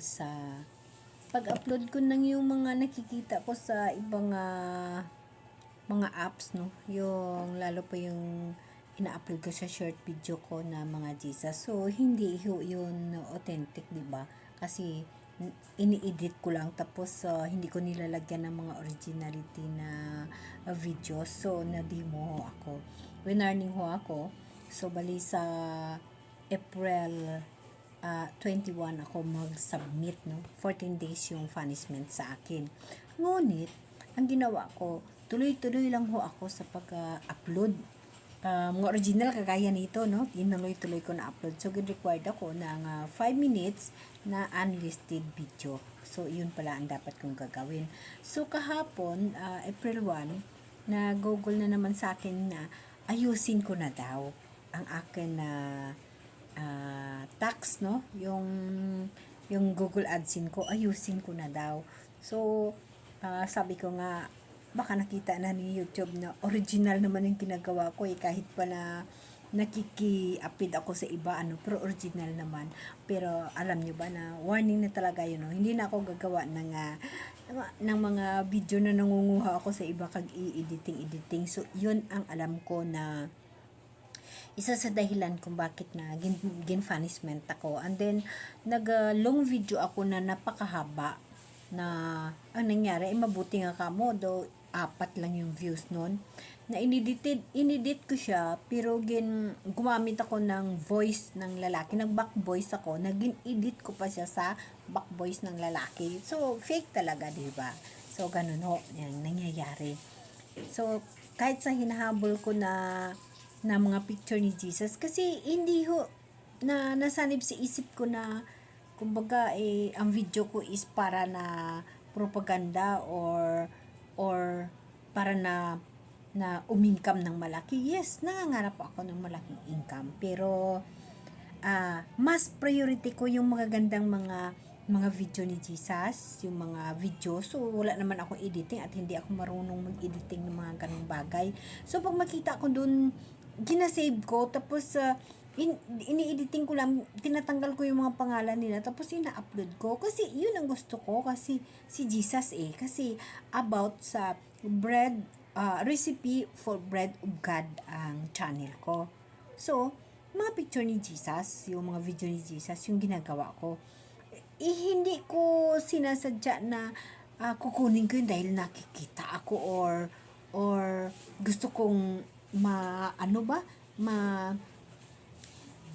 sa pag-upload ko ng yung mga nakikita ko sa ibang mga apps, no? Yung lalo pa yung ina-upload ko sa short video ko na mga Jesus. So, hindi yun authentic, di ba? Kasi ini-edit ko lang tapos hindi ko nilalagyan ng mga originality na video. So, na-demo ho ako. Winarning ho ako. So, bali sa April 21 ako mag-submit, no? 14 days yung punishment sa akin. Ngunit, ang ginawa ko, tuloy-tuloy lang ho ako sa pag-upload. Mga original kagaya nito, no? Tinuloy-tuloy ko na upload. So, required ako ng 5 minutes na unlisted video. So, yun pala ang dapat kong gagawin. So, kahapon, April 1, na Google na naman sa akin na ayusin ko na daw ang akin na tax, no? Yung Google AdSense ko, ayusin ko na daw. So, sabi ko nga, baka nakita na ni YouTube na original naman yung ginagawa ko kahit pala nakiki-upload ako sa iba, pero original naman. Pero alam nyo ba na warning na talaga yun, no? Hindi na ako gagawa ng mga video na nangunguha ako sa iba kag i-editing. So, yun ang alam ko na isa sa dahilan kung bakit na gin-punishment ako. And then, nag-long video ako na napakahaba na ang nangyari, mabuti nga kamo, though 4 lang yung views nun, na inedit ko siya, pero gumamit ako ng voice ng lalaki, nag-back voice ako, nag-edit ko pa siya sa back voice ng lalaki. So, fake talaga, diba? So, ganun ho, yung nangyayari. So, kahit sa hinahabol ko na mga picture ni Jesus, kasi hindi ho na nasanib sa isip ko na kumbaga ang video ko is para na propaganda or para na umingkam ng malaki. Yes, nangangarap ako ng malaking income, pero mas priority ko yung magagandang mga video ni Jesus, yung mga video. So, wala naman akong editing at hindi ako marunong mag-editing ng mga ganung bagay. So, pag makita ko dun, ginasave ko, tapos ini-editing ko lang, tinatanggal ko yung mga pangalan nila, tapos ina-upload ko. Kasi, yun ang gusto ko, kasi si Jesus kasi about sa bread, recipe for bread of God ang channel ko. So, mga picture ni Jesus, yung mga video ni Jesus, yung ginagawa ko. Hindi ko sinasadya na kukunin ko yun dahil nakikita ako or gusto kong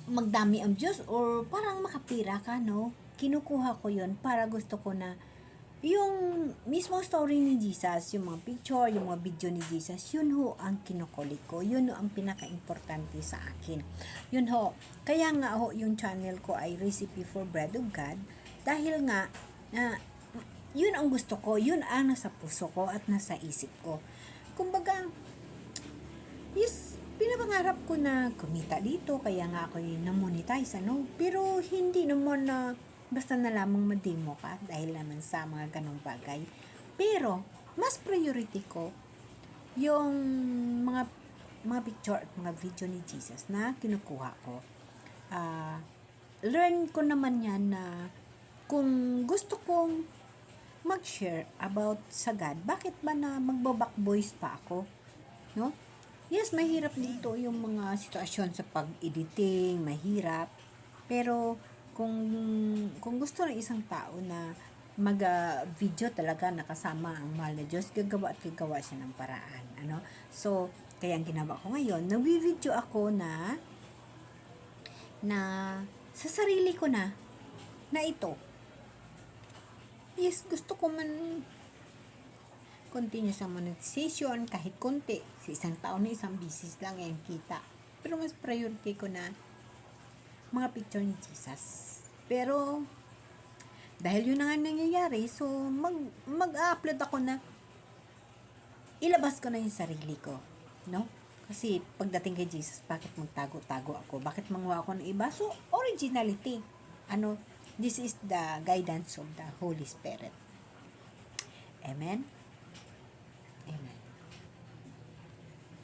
magdami ang views or parang makapira ka, no? Kinukuha ko yun para gusto ko na yung mismo story ni Jesus, yung mga picture, yung mga video ni Jesus, yun ho ang kinukulit ko. Yun ho ang pinaka-importante sa akin. Yun ho. Kaya nga ho, yung channel ko ay Recipe for Bread of God. Dahil nga, yun ang gusto ko. Yun ang nasa puso ko at nasa isip ko. Kumbaga, yes, pinapangarap ko na kumita dito. Kaya nga ako yung na-monetize, Pero hindi naman na basta na lamang mademo ka dahil naman sa mga ganong bagay. Pero, mas priority ko yung mga picture at mga video ni Jesus na kinukuha ko. Learn ko naman yan na kung gusto kong mag-share about sa God, bakit ba na magbaback voice pa ako? No? Yes, mahirap dito yung mga sitwasyon sa pag-editing, mahirap. Pero, kung gusto ng isang tao na mag-video talaga nakasama ang mahal na Diyos, gagawa siya ng paraan. So, kaya ang ginawa ko ngayon, nag-video ako na sa sarili ko na ito. Yes, gusto ko man continue sa monetization kahit konti. Sa isang taon na isang business lang yung kita. Pero mas priority ko na mga picture ni Jesus. Pero, dahil yun na nga nangyayari, so, mag-upload ako na ilabas ko na yung sarili ko. No? Kasi, pagdating kay Jesus, bakit magtago-tago ako? Bakit manguha ako ng iba? So, originality. This is the guidance of the Holy Spirit. Amen?